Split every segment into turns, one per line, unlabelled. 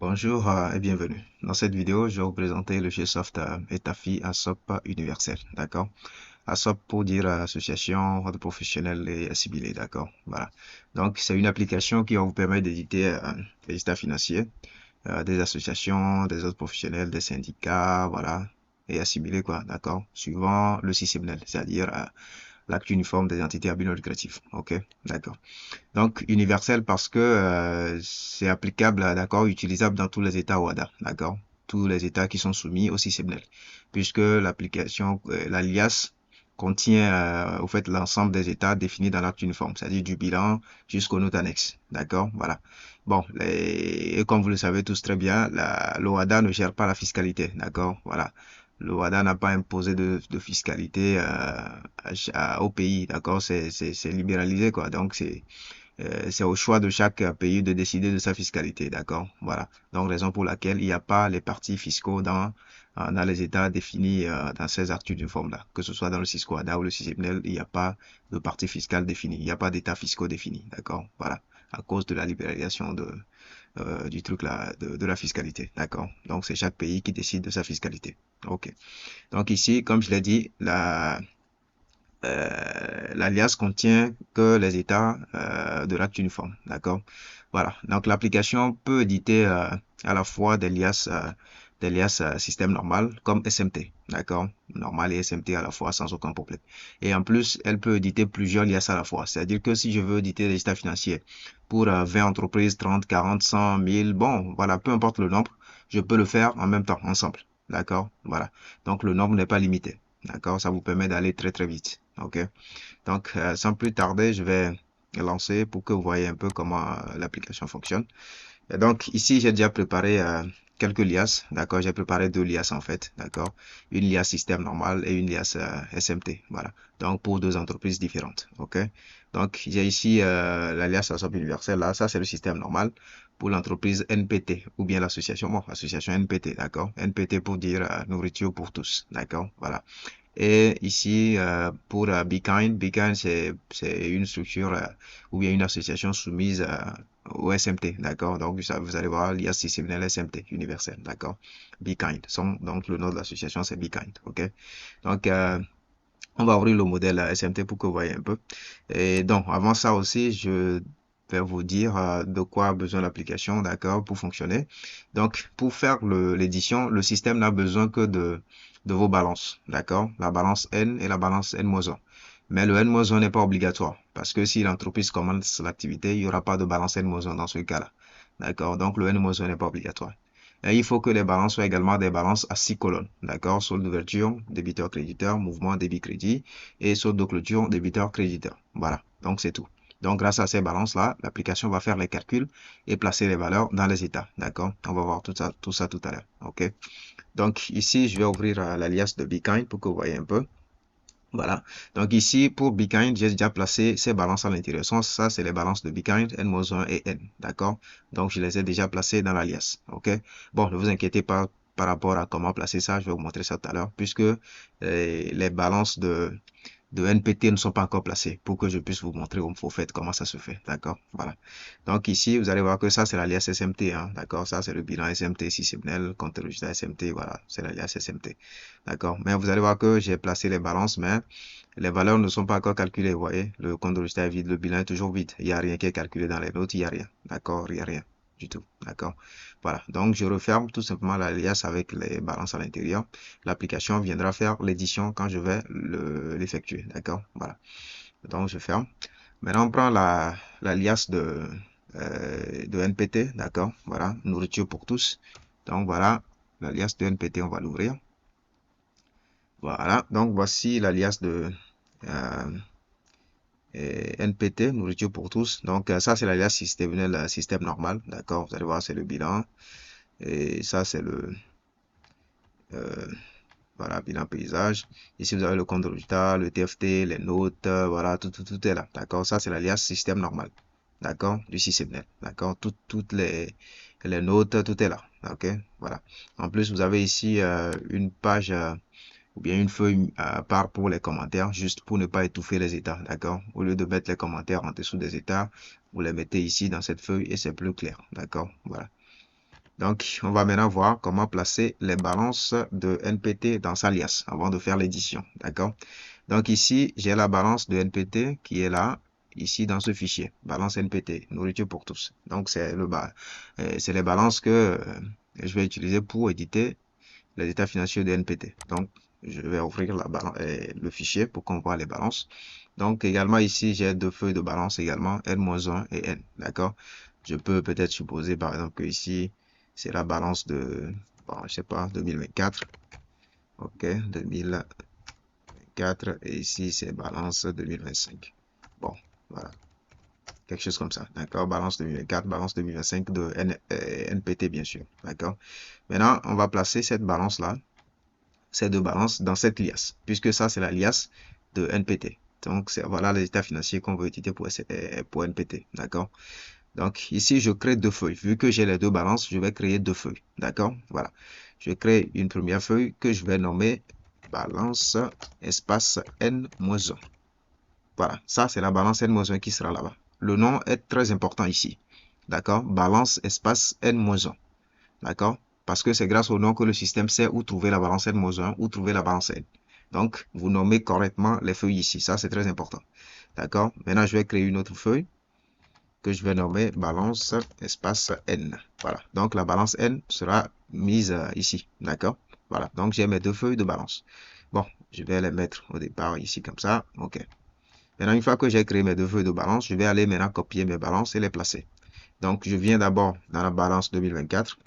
Bonjour et bienvenue. Dans cette vidéo, je vais vous présenter le GSoft ETAFI ASOP universel, d'accord? ASOP pour dire association, ordre professionnel et assimilé, d'accord? Voilà. Donc, c'est une application qui va vous permettre d'éditer les états financiers des associations, des ordres professionnels, des syndicats, voilà, et assimilés, quoi, d'accord? Suivant le système, c'est-à-dire l'acte uniforme des entités à but non lucratif, ok? D'accord. Donc, universel parce que c'est applicable, d'accord, utilisable dans tous les États OHADA, d'accord, tous les États qui sont soumis au CICEBNEL, puisque l'application, l'alias contient au fait l'ensemble des États définis dans l'acte uniforme, c'est-à-dire du bilan jusqu'aux notes annexes, d'accord, voilà. Bon, et comme vous le savez tous très bien, l'OHADA ne gère pas la fiscalité, d'accord, voilà. L'OHADA n'a pas imposé de fiscalité au pays, d'accord, c'est libéralisé, quoi, donc c'est au choix de chaque pays de décider de sa fiscalité, d'accord? Voilà. Donc, raison pour laquelle il n'y a pas les partis fiscaux dans les États définis dans ces actes uniformes-là. Que ce soit dans le CISCOADA ou le CISEBNEL, il n'y a pas de parti fiscal défini. Il n'y a pas d'État fiscaux défini, d'accord? Voilà. À cause de la libéralisation du truc là, de la fiscalité, d'accord? Donc, c'est chaque pays qui décide de sa fiscalité. OK. Donc, ici, comme je l'ai dit, l'alias contient que les états de l'acte uniforme, d'accord? Voilà. Donc l'application peut éditer à la fois des liasses système normal comme SMT, d'accord? Normal et SMT à la fois sans aucun problème. Et en plus, elle peut éditer plusieurs liasses à la fois. C'est-à-dire que si je veux éditer des états financiers pour 20 entreprises, 30, 40, 100, 1000, bon, voilà, peu importe le nombre, je peux le faire en même temps, ensemble, d'accord? Voilà. Donc le nombre n'est pas limité. D'accord, ça vous permet d'aller très très vite. Ok. Donc, sans plus tarder, je vais lancer pour que vous voyez un peu comment l'application fonctionne. Et donc, ici, j'ai déjà préparé quelques liasses. D'accord, j'ai préparé deux liasses en fait. D'accord, une liasse système normal et une liasse SMT. Voilà. Donc, pour deux entreprises différentes. Ok. Donc, j'ai ici la liasse ASOP universelle. Là, ça c'est le système normal pour l'entreprise NPT ou bien l'association. Bon, l'association NPT. D'accord. NPT pour dire nourriture pour tous. D'accord. Voilà. Et ici, pour Be Kind, c'est une structure ou bien une association soumise au SMT, d'accord? Donc, ça, vous allez voir, l'IA CCNL SMT, universel, d'accord? Be Kind. Donc, le nom de l'association, c'est Be Kind, ok? Donc, on va ouvrir le modèle SMT pour que vous voyez un peu. Et donc, avant ça aussi, je vais vous dire de quoi a besoin l'application, d'accord, pour fonctionner. Donc, pour faire l'édition, le système n'a besoin que de vos balances, d'accord? La balance N et la balance N-1. Mais le N-1 n'est pas obligatoire parce que si l'entreprise commence l'activité, il n'y aura pas de balance N-1 dans ce cas-là. D'accord? Donc, le N-1 n'est pas obligatoire. Et il faut que les balances soient également des balances à 6 colonnes. D'accord? Solde d'ouverture, débiteur-créditeur, mouvement débit-crédit et solde de clôture, débiteur-créditeur. Voilà. Donc, c'est tout. Donc, grâce à ces balances-là, l'application va faire les calculs et placer les valeurs dans les états. D'accord? On va voir tout ça tout à l'heure. OK? Donc, ici, je vais ouvrir l'alias de BeKind pour que vous voyez un peu. Voilà. Donc ici, pour BeKind, j'ai déjà placé ces balances à l'intérieur. Ça, c'est les balances de BeKind, N-1 et N. D'accord? Donc, je les ai déjà placées dans l'alias. OK? Bon, ne vous inquiétez pas par rapport à comment placer ça. Je vais vous montrer ça tout à l'heure, puisque les balances de NPT ne sont pas encore placées pour que je puisse vous montrer au fait comment ça se fait. D'accord? Voilà. Donc ici, vous allez voir que ça, c'est l'alias SMT. Hein, d'accord? Ça, c'est le bilan SMT, CICEBNEL, compte résultat SMT. Voilà, c'est l'alias SMT. D'accord? Mais vous allez voir que j'ai placé les balances, mais les valeurs ne sont pas encore calculées. Vous voyez, le compte de résultat est vide, le bilan est toujours vide. Il n'y a rien qui est calculé dans les notes, il n'y a rien. D'accord? Il n'y a rien du tout. D'accord? Voilà. Donc, je referme tout simplement l'alias avec les balances à l'intérieur. L'application viendra faire l'édition quand je vais l'effectuer. D'accord? Voilà. Donc, je ferme. Maintenant, on prend l'alias de NPT. D'accord? Voilà. Nourriture pour tous. Donc, voilà. L'alias de NPT, on va l'ouvrir. Voilà. Donc, voici l'alias de NPT, nourriture pour tous. Donc, ça, c'est l'alias système normal. D'accord? Vous allez voir, c'est le bilan. Et ça, c'est euh, voilà, bilan paysage. Ici, vous avez le compte de résultat, le TFT, les notes, voilà, tout est là. D'accord? Ça, c'est l'alias système normal. D'accord? Du système. D'accord? Toutes les notes, tout est là. OK? Voilà. En plus, vous avez ici une page ou bien une feuille à part pour les commentaires, juste pour ne pas étouffer les états. D'accord? Au lieu de mettre les commentaires en dessous des états, vous les mettez ici dans cette feuille et c'est plus clair. D'accord? Voilà. Donc, on va maintenant voir comment placer les balances de NPT dans sa liasse avant de faire l'édition. D'accord? Donc ici, j'ai la balance de NPT qui est là, ici dans ce fichier. Balance NPT, nourriture pour tous. Donc, c'est les balances que je vais utiliser pour éditer les états financiers de NPT. Donc, je vais ouvrir le fichier pour qu'on voit les balances. Donc, également ici, j'ai deux feuilles de balance également, N-1 et N. D'accord? Je peux peut-être supposer, par exemple, que ici, c'est la balance de, bon, je sais pas, 2024. OK, 2024. Et ici, c'est balance 2025. Bon, voilà. Quelque chose comme ça. D'accord? Balance 2024, balance 2025 de NPT, bien sûr. D'accord? Maintenant, on va placer cette balance-là, ces deux balances, dans cette liasse, puisque ça, c'est la liasse de NPT. Donc, voilà les états financiers qu'on veut éditer pour NPT. D'accord? Donc, ici, je crée deux feuilles. Vu que j'ai les deux balances, je vais créer deux feuilles. D'accord? Voilà. Je crée une première feuille que je vais nommer balance espace N-1. Voilà. Ça, c'est la balance N-1 qui sera là-bas. Le nom est très important ici. D'accord? Balance espace N-1. D'accord? Parce que c'est grâce au nom que le système sait où trouver la balance N-1, où trouver la balance N. Donc, vous nommez correctement les feuilles ici. Ça, c'est très important. D'accord? Maintenant, je vais créer une autre feuille que je vais nommer balance espace N. Voilà. Donc, la balance N sera mise ici. D'accord? Voilà. Donc, j'ai mes deux feuilles de balance. Bon, je vais les mettre au départ ici comme ça. OK. Maintenant, une fois que j'ai créé mes deux feuilles de balance, je vais aller maintenant copier mes balances et les placer. Donc, je viens d'abord dans la balance 2024.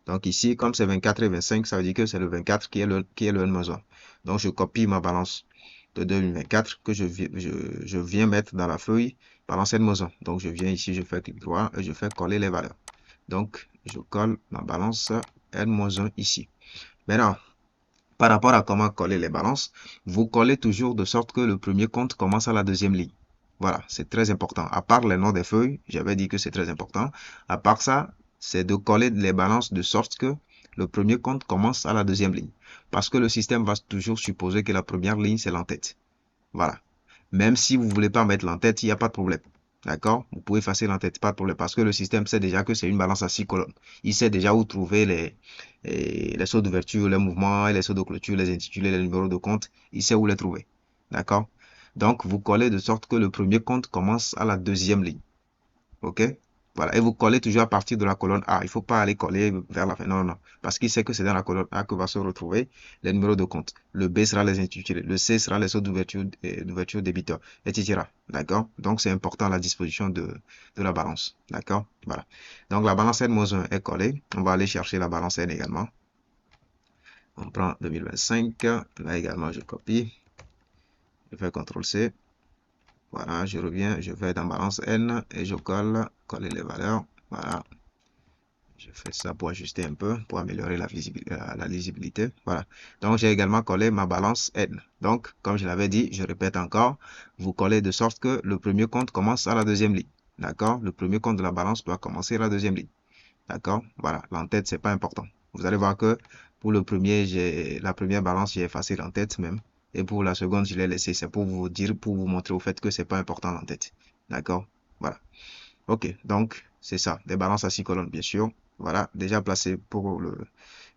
Donc ici, comme c'est 24 et 25, ça veut dire que c'est le 24 qui est le N-1. Donc, je copie ma balance de 2024 que je viens mettre dans la feuille balance N-1. Donc, je viens ici, je fais clic droit et je fais coller les valeurs. Donc, je colle ma balance N-1 ici. Maintenant, par rapport à comment coller les balances, vous collez toujours de sorte que le premier compte commence à la deuxième ligne. Voilà, c'est très important. À part les noms des feuilles, j'avais dit que c'est très important. À part ça, c'est de coller les balances de sorte que le premier compte commence à la deuxième ligne. Parce que le système va toujours supposer que la première ligne, c'est l'entête. Voilà. Même si vous ne voulez pas mettre l'entête, il n'y a pas de problème. D'accord? Vous pouvez effacer l'entête, pas de problème. Parce que le système sait déjà que c'est une balance à 6 colonnes. Il sait déjà où trouver les sauts d'ouverture, les mouvements, les sauts de clôture, les intitulés, les numéros de compte. Il sait où les trouver. D'accord? Donc, vous collez de sorte que le premier compte commence à la deuxième ligne. OK? Voilà. Et vous collez toujours à partir de la colonne A. Il ne faut pas aller coller vers la fin. Non, non. Parce qu'il sait que c'est dans la colonne A que va se retrouver les numéros de compte. Le B sera les intitulés. Le C sera les sauts d'ouverture débiteur, etc. D'accord? Donc, c'est important la disposition de la balance. D'accord? Voilà. Donc, la balance N-1 est collée. On va aller chercher la balance N également. On prend 2025. Là également, je copie. Je fais CTRL-C. Voilà, je reviens, je vais dans balance N et je coller les valeurs. Voilà. Je fais ça pour ajuster un peu, pour améliorer la lisibilité. Voilà. Donc, j'ai également collé ma balance N. Donc, comme je l'avais dit, je répète encore, vous collez de sorte que le premier compte commence à la deuxième ligne. D'accord? Le premier compte de la balance doit commencer à la deuxième ligne. D'accord? Voilà. L'entête, c'est pas important. Vous allez voir que pour la première balance, j'ai effacé l'entête même. Et pour la seconde, je l'ai laissé. C'est pour vous dire, pour vous montrer au fait que c'est pas important l'entête. D'accord? Voilà. OK. Donc, c'est ça. Des balances à 6 colonnes, bien sûr. Voilà. Déjà placé pour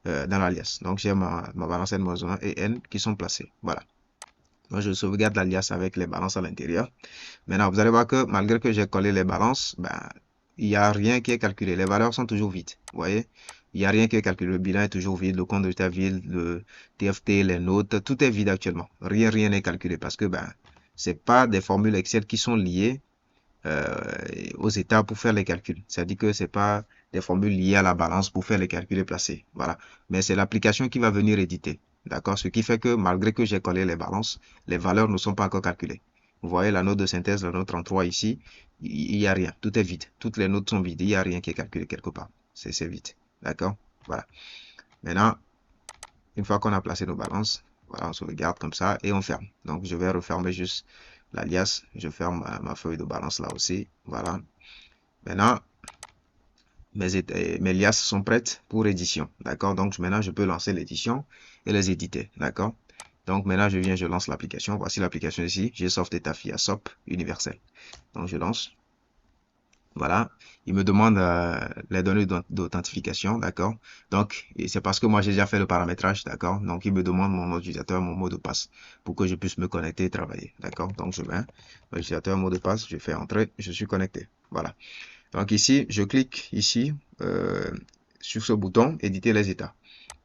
dans l'alias. Donc, j'ai ma balance N-1 et N qui sont placées. Voilà. Donc, je sauvegarde l'alias avec les balances à l'intérieur. Maintenant, vous allez voir que malgré que j'ai collé les balances, ben, il n'y a rien qui est calculé. Les valeurs sont toujours vides. Vous voyez? Il n'y a rien qui est calculé. Le bilan est toujours vide. Le compte de résultat vide, le TFT, les notes, tout est vide actuellement. Rien n'est calculé parce que ben, c'est pas des formules Excel qui sont liées aux états pour faire les calculs. C'est-à-dire que c'est pas des formules liées à la balance pour faire les calculs et placer. Voilà. Mais c'est l'application qui va venir éditer. D'accord? Ce qui fait que malgré que j'ai collé les balances, les valeurs ne sont pas encore calculées. Vous voyez la note de synthèse, la note 33 ici, il n'y a rien. Tout est vide. Toutes les notes sont vides. Il n'y a rien qui est calculé quelque part. C'est vide. D'accord? Voilà. Maintenant, une fois qu'on a placé nos balances, voilà, on sauvegarde comme ça et on ferme. Donc, je vais refermer juste l'alias. Je ferme ma feuille de balance là aussi. Voilà. Maintenant, mes liasses sont prêtes pour édition. D'accord? Donc, maintenant, je peux lancer l'édition et les éditer. D'accord? Donc, maintenant, je lance l'application. Voici l'application ici. J'ai Soft Data FIA SOP universel. Donc, je lance. Voilà, il me demande les données d'authentification, d'accord? Donc, et c'est parce que moi j'ai déjà fait le paramétrage, d'accord? Donc, il me demande mon nom d'utilisateur, mon mot de passe pour que je puisse me connecter et travailler, d'accord? Donc, je mets l'utilisateur, mot de passe, je fais entrer, je suis connecté. Voilà. Donc ici, je clique ici sur ce bouton, éditer les états.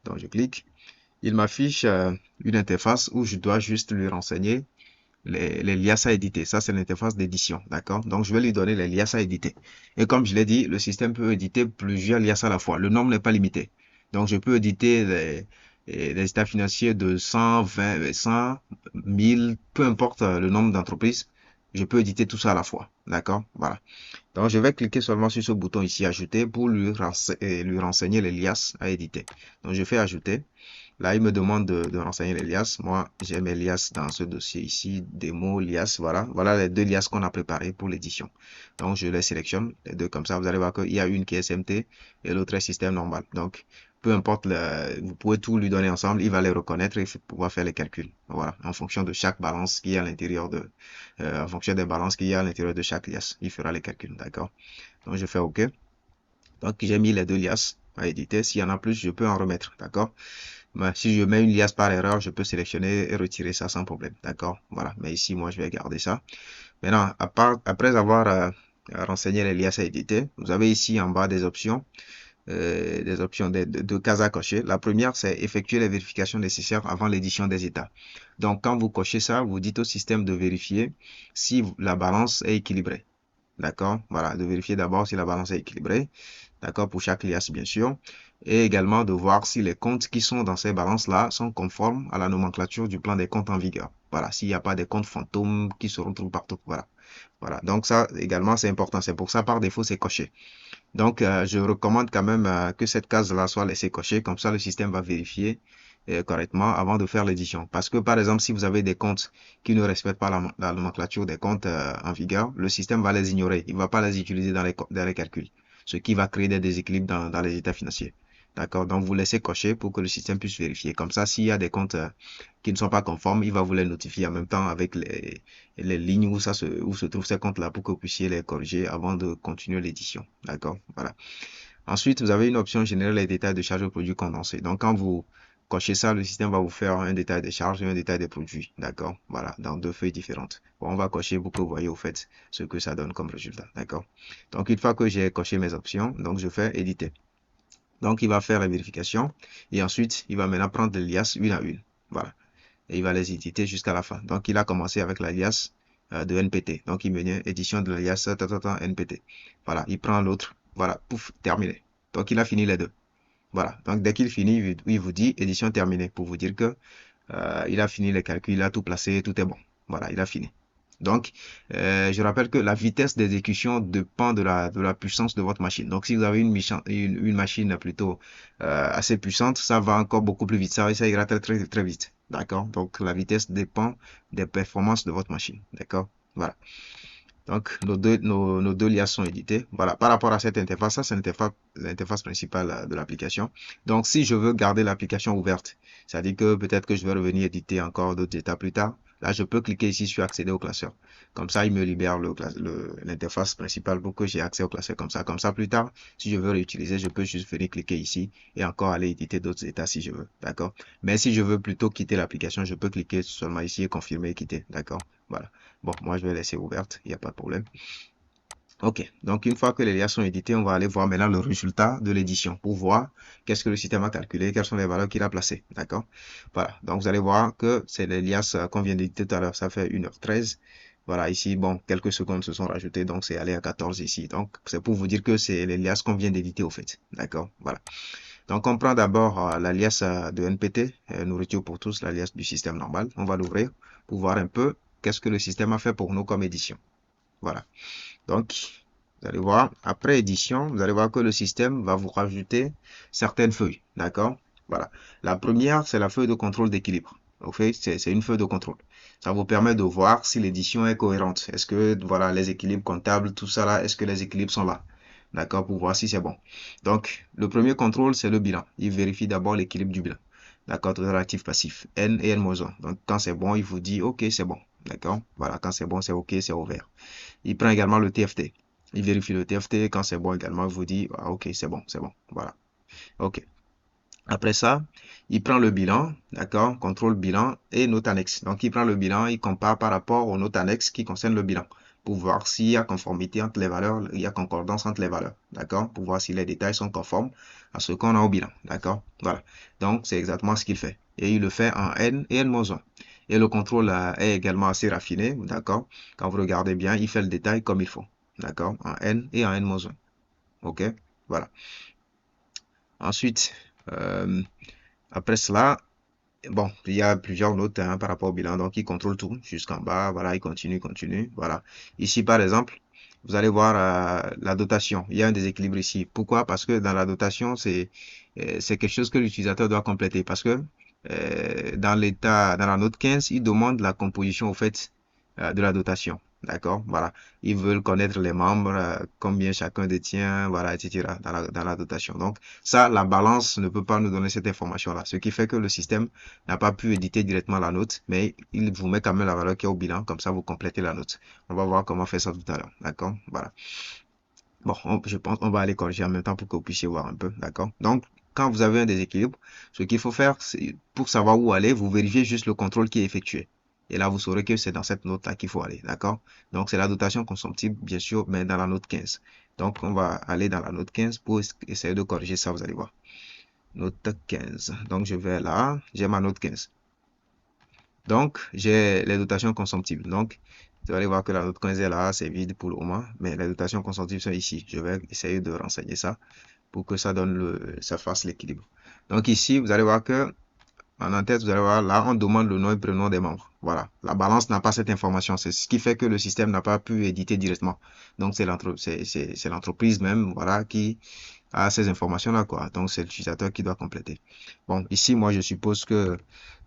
Donc, je clique. Il m'affiche une interface où je dois juste lui renseigner les liasses à éditer. Ça, c'est l'interface d'édition, d'accord? Donc, je vais lui donner les liasses à éditer. Et comme je l'ai dit, le système peut éditer plusieurs liasses à la fois. Le nombre n'est pas limité. Donc, je peux éditer les états financiers de 120, 100, 1000, peu importe le nombre d'entreprises. Je peux éditer tout ça à la fois, d'accord? Voilà. Donc, je vais cliquer seulement sur ce bouton ici, ajouter, pour lui renseigner les liasses à éditer. Donc, je fais ajouter. Là, il me demande de renseigner les liasses. Moi, j'ai mes liasses dans ce dossier ici, démo, liasses, voilà. Voilà les deux liasses qu'on a préparées pour l'édition. Donc, je les sélectionne, les deux comme ça. Vous allez voir qu'il y a une qui est SMT et l'autre est système normal. Donc, peu importe, vous pouvez tout lui donner ensemble, il va les reconnaître et pouvoir faire les calculs. Voilà, en fonction de chaque balance qui est à l'intérieur en fonction des balances qu'il y a à l'intérieur de chaque liasse, il fera les calculs, d'accord? Donc, je fais OK. Donc, j'ai mis les deux liasses à éditer. S'il y en a plus, je peux en remettre, d'accord? Mais si je mets une liasse par erreur, je peux sélectionner et retirer ça sans problème. D'accord? Voilà. Mais ici, moi, je vais garder ça. Maintenant, après avoir renseigné les liasses à éditer, vous avez ici en bas des options de cases à cocher. La première, c'est effectuer les vérifications nécessaires avant l'édition des états. Donc, quand vous cochez ça, vous dites au système de vérifier si la balance est équilibrée. D'accord? Voilà, de vérifier d'abord si la balance est équilibrée. D'accord? Pour chaque liasse, bien sûr. Et également de voir si les comptes qui sont dans ces balances-là sont conformes à la nomenclature du plan des comptes en vigueur. Voilà, s'il n'y a pas des comptes fantômes qui se retrouvent partout. Voilà. Voilà. Donc ça, également, c'est important. C'est pour ça, par défaut, c'est coché. Donc, je recommande quand même que cette case-là soit laissée cochée. Comme ça, le système va vérifier correctement avant de faire l'édition. Parce que, par exemple, si vous avez des comptes qui ne respectent pas la nomenclature des comptes en vigueur, le système va les ignorer. Il ne va pas les utiliser dans les calculs, ce qui va créer des déséquilibres dans les états financiers. D'accord? Donc, vous laissez cocher pour que le système puisse vérifier. Comme ça, s'il y a des comptes qui ne sont pas conformes, il va vous les notifier en même temps avec les lignes où se trouvent ces comptes-là pour que vous puissiez les corriger avant de continuer l'édition. D'accord? Voilà. Ensuite, vous avez une option générer les détails de charges de produits condensés. Donc, quand vous cochez ça, le système va vous faire un détail des charges et un détail des produits. D'accord? Voilà, dans deux feuilles différentes. Bon, on va cocher pour que vous voyez au fait ce que ça donne comme résultat. D'accord? Donc, une fois que j'ai coché mes options, donc je fais éditer. Donc, il va faire la vérification et ensuite, il va maintenant prendre les liasses une à une. Voilà. Et il va les éditer jusqu'à la fin. Donc, il a commencé avec l'alias de NPT. Donc, il me dit édition de l'alias NPT. Voilà, il prend l'autre. Voilà, pouf, terminé. Donc, il a fini les deux. Voilà. Donc, dès qu'il finit, il vous dit édition terminée pour vous dire que il a fini les calculs, il a tout placé, tout est bon. Voilà, il a fini. Donc, je rappelle que la vitesse d'exécution dépend de la puissance de votre machine. Donc, si vous avez une machine plutôt assez puissante, ça va encore beaucoup plus vite. Ça ira très, très, très vite. D'accord? Donc, la vitesse dépend des performances de votre machine. D'accord? Voilà. Donc, nos deux liasses sont éditées. Voilà. Par rapport à cette interface, ça, c'est l'interface principale de l'application. Donc, si je veux garder l'application ouverte, c'est-à-dire que peut-être que je vais revenir éditer encore d'autres états plus tard, là, je peux cliquer ici sur accéder au classeur. Comme ça, il me libère l'interface principale pour que j'ai accès au classeur comme ça. Comme ça, plus tard, si je veux réutiliser, je peux juste venir cliquer ici et encore aller éditer d'autres états si je veux. D'accord? Mais si je veux plutôt quitter l'application, je peux cliquer seulement ici et confirmer et quitter. D'accord? Voilà. Bon, moi, je vais laisser ouverte. Il n'y a pas de problème. Ok, donc une fois que les liasses sont éditées, on va aller voir maintenant le résultat de l'édition pour voir qu'est-ce que le système a calculé, quelles sont les valeurs qu'il a placées. D'accord? Voilà, donc vous allez voir que c'est les liasses qu'on vient d'éditer tout à l'heure, ça fait 1h13. Voilà, ici, bon, quelques secondes se sont rajoutées, donc c'est allé à 14 ici. Donc, c'est pour vous dire que c'est les liasses qu'on vient d'éditer au fait. D'accord? Voilà. Donc, on prend d'abord l'alias de NPT, nourriture pour tous, l'alias du système normal. On va l'ouvrir pour voir un peu qu'est-ce que le système a fait pour nous comme édition. Voilà. Donc, vous allez voir, après édition, vous allez voir que le système va vous rajouter certaines feuilles. D'accord? Voilà. La première, c'est la feuille de contrôle d'équilibre. En fait, c'est une feuille de contrôle. Ça vous permet de voir si l'édition est cohérente. Est-ce que, voilà, les équilibres comptables, tout ça là, est-ce que les équilibres sont là? D'accord? Pour voir si c'est bon. Donc, le premier contrôle, c'est le bilan. Il vérifie d'abord l'équilibre du bilan. D'accord? Relatif passif. N et N-1. Donc, quand c'est bon, il vous dit, OK, c'est bon. D'accord? Voilà. Quand c'est bon, c'est OK, c'est ouvert. Il prend également le TFT. Il vérifie le TFT. Quand c'est bon également, il vous dit, ah, ok, c'est bon, c'est bon. Voilà. Ok. Après ça, il prend le bilan, d'accord, contrôle bilan et note annexe. Donc, il prend le bilan, il compare par rapport aux notes annexes qui concernent le bilan pour voir s'il y a conformité entre les valeurs, il y a concordance entre les valeurs, d'accord, pour voir si les détails sont conformes à ce qu'on a au bilan, d'accord. Voilà. Donc, c'est exactement ce qu'il fait. Et il le fait en N et N-1. Et le contrôle est également assez raffiné, d'accord. Quand vous regardez bien, il fait le détail comme il faut, d'accord, en N et en N-1. OK, voilà. Ensuite, euh, après cela, bon, il y a plusieurs notes hein, par rapport au bilan, donc il contrôle tout jusqu'en bas, voilà, il continue, continue, voilà. Ici, par exemple, vous allez voir la dotation, il y a un déséquilibre ici. Pourquoi? Parce que dans la dotation, c'est quelque chose que l'utilisateur doit compléter, parce que dans la note 15, il demande la composition, au fait, de la dotation. D'accord? Voilà. Ils veulent connaître les membres, combien chacun détient, voilà, etc. dans la dotation. Donc, ça, la balance ne peut pas nous donner cette information-là. Ce qui fait que le système n'a pas pu éditer directement la note, mais il vous met quand même la valeur qui est au bilan. Comme ça, vous complétez la note. On va voir comment faire ça tout à l'heure. D'accord? Voilà. Bon, je pense qu'on va aller corriger en même temps pour que vous puissiez voir un peu. D'accord? Donc, quand vous avez un déséquilibre, ce qu'il faut faire, c'est pour savoir où aller, vous vérifiez juste le contrôle qui est effectué. Et là, vous saurez que c'est dans cette note-là qu'il faut aller. D'accord? Donc, c'est la dotation consomptible, bien sûr, mais dans la note 15. Donc, on va aller dans la note 15 pour essayer de corriger ça, vous allez voir. Note 15. Donc, je vais là, j'ai ma note 15. Donc, j'ai les dotations consomptibles. Donc, vous allez voir que la note 15 est là, c'est vide pour le moment, mais les dotations consomptibles sont ici. Je vais essayer de renseigner ça pour que ça donne ça fasse l'équilibre. Donc ici, vous allez voir que en en-tête, vous allez voir là, on demande le nom et prénom des membres. Voilà. La balance n'a pas cette information. C'est ce qui fait que le système n'a pas pu éditer directement. Donc, c'est l'entreprise même, voilà, qui a ces informations-là, quoi. Donc, c'est l'utilisateur qui doit compléter. Bon, ici, moi, je suppose que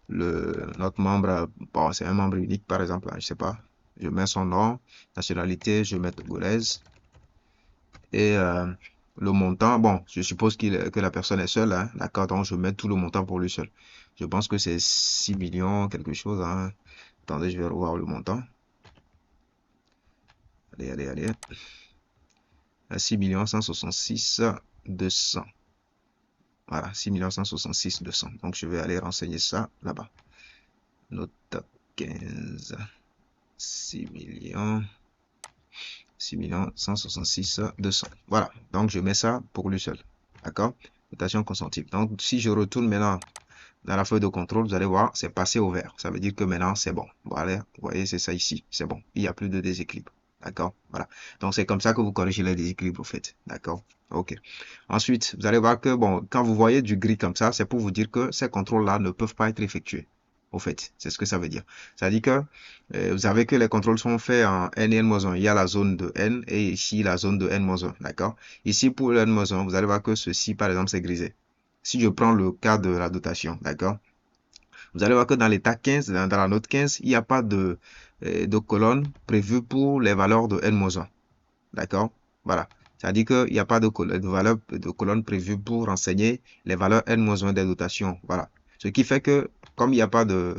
notre membre, bon, c'est un membre unique, par exemple, je sais pas. Je mets son nom, nationalité, je mets togolaise. Et le montant, bon, je suppose que la personne est seule, hein, d'accord, donc je mets tout le montant pour lui seul. Je pense que c'est 6 millions quelque chose, hein. Attendez, je vais revoir le montant. Allez, allez, allez. 6 166 200. Voilà, 6 166 200. Donc je vais aller renseigner ça là-bas. Note 15. 6 millions. 6 166 200. Voilà, donc je mets ça pour lui seul. D'accord? Notation consentie. Donc si je retourne maintenant dans la feuille de contrôle, vous allez voir, c'est passé au vert. Ça veut dire que maintenant, c'est bon. Voilà, vous voyez, c'est ça ici. C'est bon. Il n'y a plus de déséquilibre. D'accord? Voilà. Donc, c'est comme ça que vous corrigez les déséquilibres, au fait. D'accord? OK. Ensuite, vous allez voir que, bon, quand vous voyez du gris comme ça, c'est pour vous dire que ces contrôles-là ne peuvent pas être effectués. Au fait, c'est ce que ça veut dire. Ça dit que vous savez que les contrôles sont faits en N et N-1. Il y a la zone de N et ici la zone de N-1. D'accord? Ici, pour le N-1, vous allez voir que ceci, par exemple, c'est grisé. Si je prends le cas de la dotation, d'accord, vous allez voir que dans l'état 15, dans la note 15, il n'y a pas de colonne prévue pour les valeurs de N-1. D'accord? Voilà. C'est-à-dire qu'il n'y a pas de colonne prévue pour renseigner les valeurs N-1 des dotations. Voilà. Ce qui fait que, comme il n'y a pas de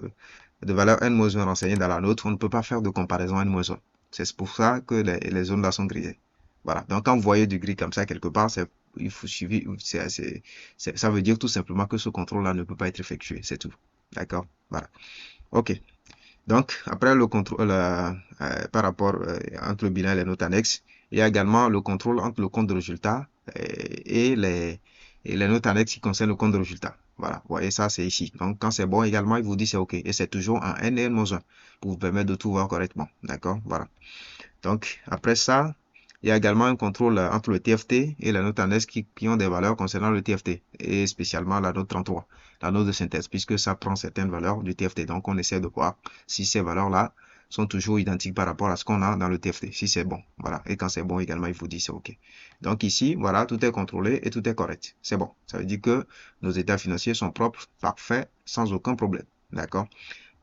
valeur N-1 renseignée dans la note, on ne peut pas faire de comparaison N-1. C'est pour ça que les zones là sont grisées. Voilà. Donc, quand vous voyez du gris comme ça quelque part, il faut suivre, ça veut dire tout simplement que ce contrôle-là ne peut pas être effectué. C'est tout. D'accord? Voilà. OK. Donc, après le contrôle, par rapport entre le bilan et les notes annexes, il y a également le contrôle entre le compte de résultat et les notes annexes qui concernent le compte de résultat. Voilà, vous voyez ça, c'est ici. Donc, quand c'est bon, également, il vous dit c'est OK. Et c'est toujours en N et N-1 pour vous permettre de tout voir correctement. D'accord? Voilà. Donc, après ça, il y a également un contrôle entre le TFT et la note annexe qui ont des valeurs concernant le TFT, et spécialement la note 33, la note de synthèse, puisque ça prend certaines valeurs du TFT. Donc, on essaie de voir si ces valeurs-là sont toujours identiques par rapport à ce qu'on a dans le TFT, si c'est bon. Voilà. Et quand c'est bon, également, il vous dit c'est OK. Donc, ici, voilà, tout est contrôlé et tout est correct. C'est bon. Ça veut dire que nos états financiers sont propres, parfaits, sans aucun problème. D'accord?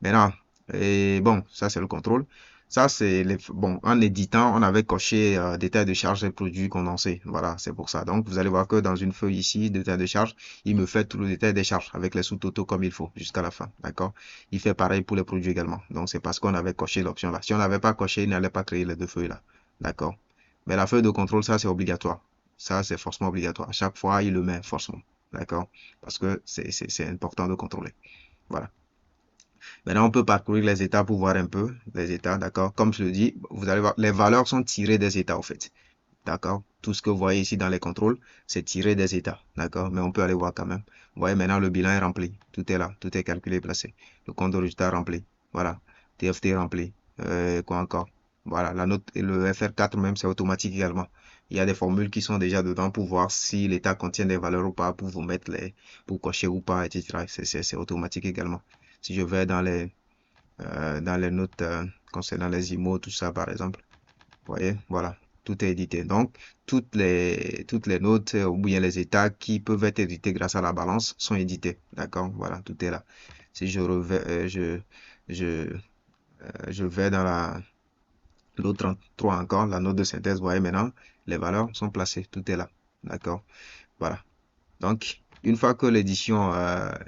Maintenant, et bon, ça c'est le contrôle. Ça c'est bon, en éditant, on avait coché détail de charge et produits condensés. Voilà, c'est pour ça. Donc vous allez voir que dans une feuille ici, détail de charge, il me fait tout le détail des charges avec les sous-totaux comme il faut jusqu'à la fin. D'accord? Il fait pareil pour les produits également. Donc c'est parce qu'on avait coché l'option là. Si on n'avait pas coché, il n'allait pas créer les deux feuilles là. D'accord? Mais la feuille de contrôle, ça, c'est obligatoire. Ça, c'est forcément obligatoire. À chaque fois, il le met forcément. D'accord? Parce que c'est important de contrôler. Voilà. Maintenant, on peut parcourir les états pour voir un peu les états. D'accord? Comme je le dis, vous allez voir, les valeurs sont tirées des états, en fait. D'accord? Tout ce que vous voyez ici dans les contrôles, c'est tiré des états. D'accord? Mais on peut aller voir quand même. Vous voyez, maintenant, le bilan est rempli. Tout est là. Tout est calculé, placé. Le compte de résultat rempli. Voilà. TFT rempli. Quoi encore? Voilà. La note et le FR4 même, c'est automatique également. Il y a des formules qui sont déjà dedans pour voir si l'état contient des valeurs ou pas, pour vous mettre pour cocher ou pas, etc. C'est automatique également. Si je vais dans les notes concernant les IMO, tout ça, par exemple. Vous voyez, voilà, tout est édité. Donc, toutes les notes ou bien les états qui peuvent être édités grâce à la balance sont édités. D'accord? Voilà, tout est là. Si je revais, je, je vais dans l'autre 33 encore, la note de synthèse, vous voyez maintenant, les valeurs sont placées. Tout est là. D'accord? Voilà. Donc, une fois que l'édition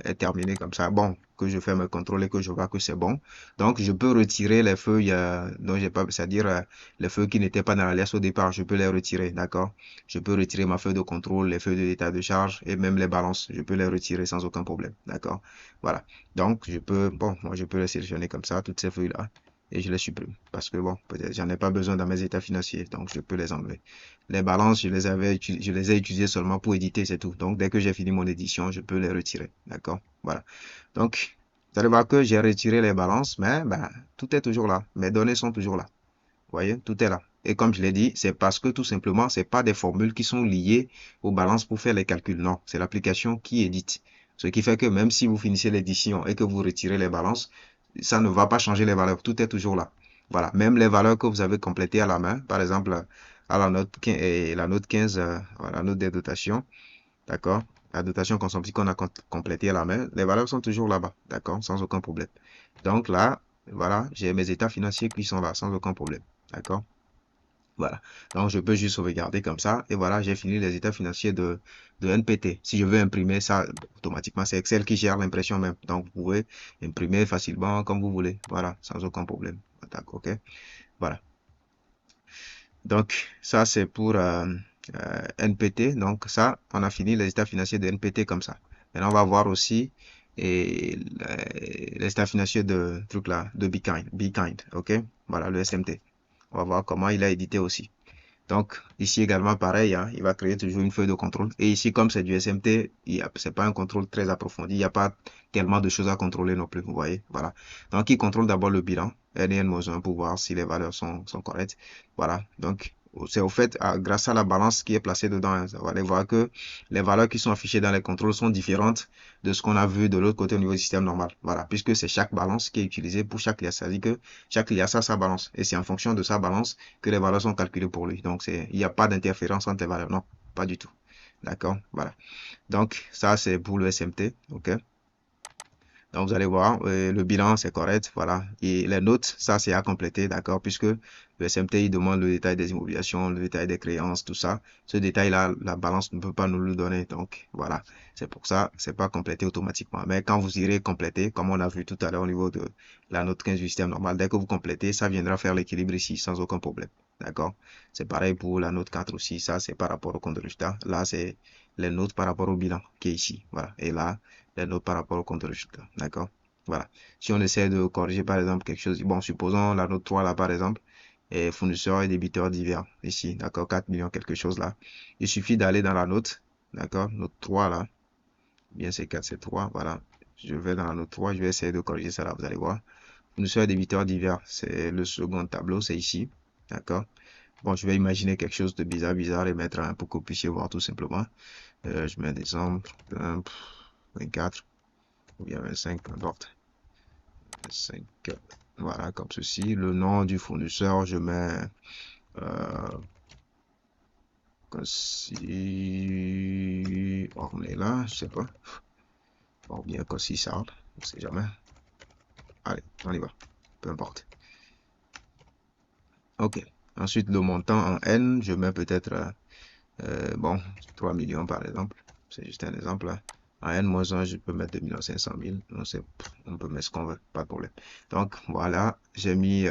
est terminée comme ça, bon, que je fais me contrôler, que je vois que c'est bon, donc je peux retirer les feuilles dont j'ai pas, c'est-à-dire les feuilles qui n'étaient pas dans l'alias au départ, je peux les retirer, d'accord? Je peux retirer ma feuille de contrôle, les feuilles de l'état de charge et même les balances, je peux les retirer sans aucun problème, d'accord? Voilà. Donc, bon, moi je peux les sélectionner comme ça, toutes ces feuilles-là, et je les supprime parce que bon, peut-être j'en ai pas besoin dans mes états financiers, donc je peux les enlever. Les balances, je les ai utilisées seulement pour éditer, c'est tout. Donc, dès que j'ai fini mon édition, je peux les retirer. D'accord? Voilà. Donc, vous allez voir que j'ai retiré les balances, mais ben, tout est toujours là. Mes données sont toujours là. Vous voyez? Tout est là. Et comme je l'ai dit, c'est parce que tout simplement, c'est pas des formules qui sont liées aux balances pour faire les calculs. Non, c'est l'application qui édite. Ce qui fait que même si vous finissez l'édition et que vous retirez les balances, ça ne va pas changer les valeurs. Tout est toujours là. Voilà. Même les valeurs que vous avez complétées à la main, par exemple, à la note 15, et la note 15, la note des dotations, d'accord? La dotation consommation qu'on a complétée à la main, les valeurs sont toujours là-bas, d'accord? Sans aucun problème. Donc là, voilà, j'ai mes états financiers qui sont là, sans aucun problème, d'accord? Voilà. Donc, je peux juste sauvegarder comme ça. Et voilà, j'ai fini les états financiers de NPT. Si je veux imprimer ça, automatiquement, c'est Excel qui gère l'impression même. Donc, vous pouvez imprimer facilement comme vous voulez. Voilà, sans aucun problème. D'accord, ok? Voilà. Donc, ça, c'est pour NPT. Donc, ça, on a fini les états financiers de NPT comme ça. Maintenant, on va voir aussi les états financiers de truc là, de Be Kind, ok? Voilà, le SMT. On va voir comment il a édité aussi. Donc, ici également, pareil, hein, il va créer toujours une feuille de contrôle. Et ici, comme c'est du SMT, c'est pas un contrôle très approfondi. Il n'y a pas tellement de choses à contrôler non plus, vous voyez. Voilà. Donc, il contrôle d'abord le bilan, NN-1 pour voir si les valeurs sont correctes. Voilà. Donc, c'est au fait, grâce à la balance qui est placée dedans, hein, vous allez voir que les valeurs qui sont affichées dans les contrôles sont différentes de ce qu'on a vu de l'autre côté au niveau du système normal. Voilà. Puisque c'est chaque balance qui est utilisée pour chaque liasse. C'est-à-dire que chaque liasse a sa balance. Et c'est en fonction de sa balance que les valeurs sont calculées pour lui. Donc, il n'y a pas d'interférence entre les valeurs. Non, pas du tout. D'accord? Voilà. Donc, ça, c'est pour le SMT. OK? Donc, vous allez voir, le bilan, c'est correct. Voilà. Et les notes, ça, c'est à compléter. D'accord? Puisque le SMT, il demande le détail des immobilisations, le détail des créances, tout ça. Ce détail-là, la balance ne peut pas nous le donner. Donc, voilà. C'est pour ça, c'est pas complété automatiquement. Mais quand vous irez compléter, comme on a vu tout à l'heure au niveau de la note 15 du système normal, dès que vous complétez, ça viendra faire l'équilibre ici sans aucun problème. D'accord? C'est pareil pour la note 4 aussi. Ça, c'est par rapport au compte de résultat. Là, c'est les notes par rapport au bilan qui est ici. Voilà. Et là, les notes par rapport au compte de résultat. D'accord? Voilà. Si on essaie de corriger, par exemple, quelque chose, bon, supposons la note 3 là, par exemple, et fournisseurs et débiteurs divers, ici, d'accord, 4 millions, quelque chose là. Il suffit d'aller dans la note, d'accord, note 3 là, bien c'est 4, c'est 3, voilà. Je vais dans la note 3, je vais essayer de corriger ça là, vous allez voir. Fournisseurs et débiteurs divers, c'est le second tableau, c'est ici, d'accord. Bon, je vais imaginer quelque chose de bizarre et mettre un pour que vous puissiez voir tout simplement. Je mets des exemples, 24 ou bien 25, peu importe. 5, voilà, comme ceci. Le nom du fournisseur, je mets comme si on est là, je sais pas. Ou bien comme si ça, on sait jamais. Allez, on y va. Peu importe. Ok. Ensuite, le montant en N, je mets peut-être, bon, 3 millions par exemple. C'est juste un exemple. Hein. En N-1, je peux mettre 2 500 000. On peut mettre ce qu'on veut, pas de problème. Donc, voilà, j'ai mis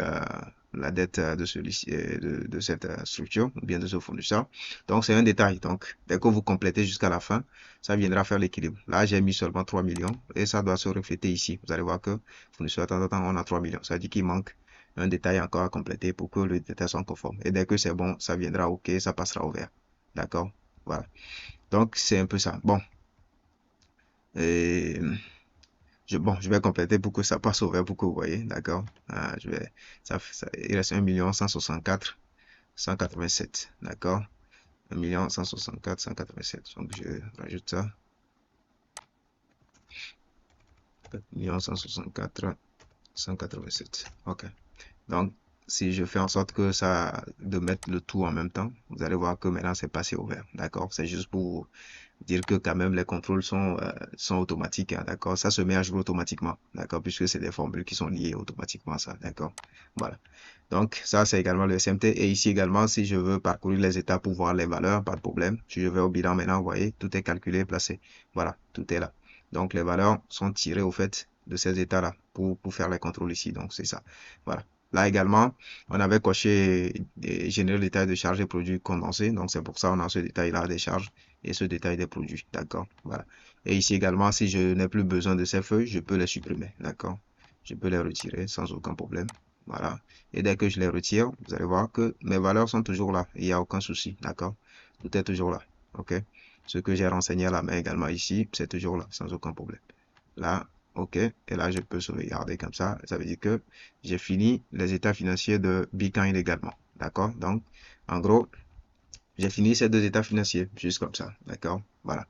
la dette de celui-ci, de cette structure ou bien de ce fournisseur. Donc, c'est un détail. Donc, dès que vous complétez jusqu'à la fin, ça viendra faire l'équilibre. Là, j'ai mis seulement 3 millions et ça doit se refléter ici. Vous allez voir que fournisseur, de temps en temps, on a 3 millions. Ça veut dire qu'il manque un détail encore à compléter pour que le détail soit conforme. Et dès que c'est bon, ça viendra OK, ça passera au vert. D'accord? Voilà. Donc, c'est un peu ça. Bon. Et bon, je vais compléter pour que ça passe au vert pour que vous voyez, d'accord? Il reste 1 164 187, d'accord? 1 164 187. Donc, je rajoute ça. 1 164 187. OK. Donc, si je fais en sorte que de mettre le tout en même temps, vous allez voir que maintenant c'est passé au vert, d'accord? C'est juste pour dire que quand même les contrôles sont automatiques, hein, d'accord? Ça se met à jour automatiquement, d'accord? Puisque c'est des formules qui sont liées automatiquement à ça, d'accord? Voilà. Donc, ça, c'est également le SMT. Et ici également, si je veux parcourir les étapes pour voir les valeurs, pas de problème. Si je vais au bilan maintenant, vous voyez, tout est calculé, placé. Voilà, tout est là. Donc, les valeurs sont tirées au fait de ces états-là pour faire les contrôles ici. Donc, c'est ça. Voilà. Là également, on avait coché générer le détail de charges et produits condensés. Donc, c'est pour ça qu'on a ce détail-là des charges et ce détail des produits. D'accord? Voilà. Et ici également, si je n'ai plus besoin de ces feuilles, je peux les supprimer. D'accord? Je peux les retirer sans aucun problème. Voilà. Et dès que je les retire, vous allez voir que mes valeurs sont toujours là. Il n'y a aucun souci. D'accord? Tout est toujours là. OK? Ce que j'ai renseigné à la main également ici, c'est toujours là, sans aucun problème. Là, OK. Et là, je peux sauvegarder comme ça. Ça veut dire que j'ai fini les états financiers de Bitcoin également. D'accord? Donc, en gros, j'ai fini ces deux états financiers, juste comme ça. D'accord? Voilà.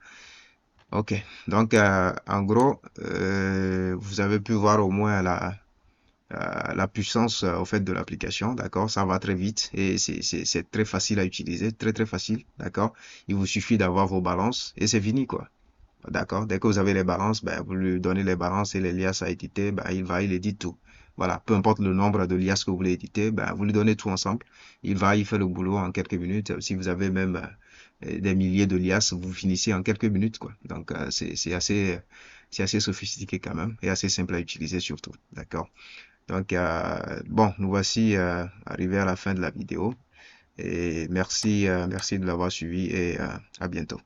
OK. Donc, en gros, vous avez pu voir au moins la puissance au fait de l'application, d'accord? Ça va très vite et c'est très facile à utiliser, très très facile, d'accord? Il vous suffit d'avoir vos balances et c'est fini, quoi. D'accord? Dès que vous avez les balances, ben, vous lui donnez les balances et les liasses à éditer, ben, il édite tout. Voilà, peu importe le nombre de liasses que vous voulez éditer, ben, vous lui donnez tout ensemble. Il fait le boulot en quelques minutes. Si vous avez même des milliers de liasses, vous finissez en quelques minutes, quoi. Donc, c'est assez sophistiqué quand même et assez simple à utiliser surtout. D'accord? Donc, bon, nous voici arrivés à la fin de la vidéo et merci de l'avoir suivi et à bientôt.